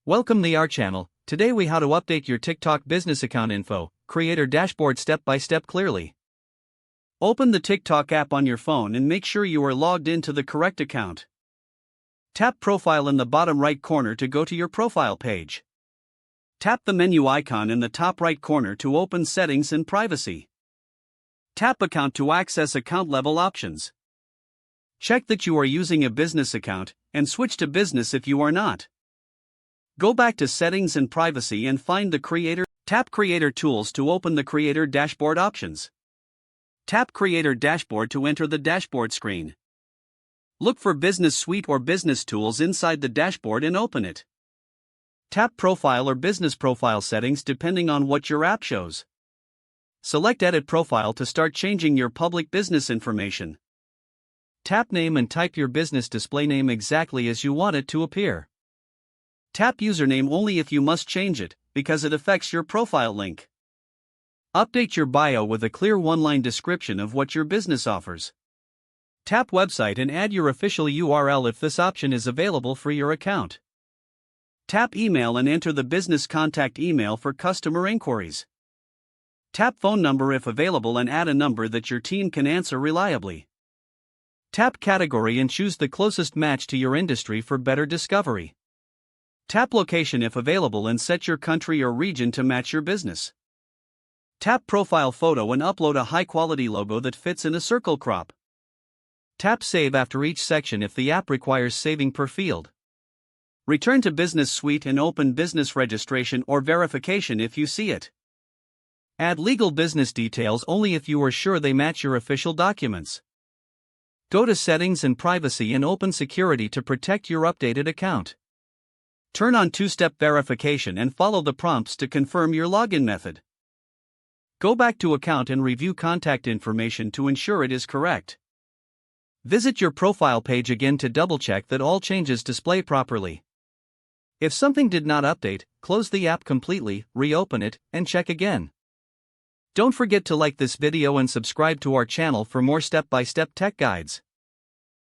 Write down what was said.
Welcome to our channel. Today we how to update your TikTok business account info, creator dashboard step by step clearly. Open the TikTok app on your phone and make sure you are logged into the correct account. Tap profile in the bottom right corner to go to your profile page. Tap the menu icon in the top right corner to open settings and privacy. Tap account to access account level options. Check that you are using a business account and switch to business if you are not. Go back to Settings and Privacy and find the Creator. Tap Creator Tools to open the Creator Dashboard options. Tap Creator Dashboard to enter the dashboard screen. Look for Business Suite or Business Tools inside the dashboard and open it. Tap Profile or Business Profile settings depending on what your app shows. Select Edit Profile to start changing your public business information. Tap Name and type your business display name exactly as you want it to appear. Tap Username only if you must change it, because it affects your profile link. Update your bio with a clear one-line description of what your business offers. Tap Website and add your official URL if this option is available for your account. Tap Email and enter the business contact email for customer inquiries. Tap Phone Number if available and add a number that your team can answer reliably. Tap Category and choose the closest match to your industry for better discovery. Tap Location if available and set your country or region to match your business. Tap Profile Photo and upload a high-quality logo that fits in a circle crop. Tap Save after each section if the app requires saving per field. Return to Business Suite and open business registration or verification if you see it. Add legal business details only if you are sure they match your official documents. Go to Settings and Privacy and open Security to protect your updated account. Turn on two-step verification and follow the prompts to confirm your login method. Go back to account and review contact information to ensure it is correct. Visit your profile page again to double-check that all changes display properly. If something did not update, close the app completely, reopen it, and check again. Don't forget to like this video and subscribe to our channel for more step-by-step tech guides.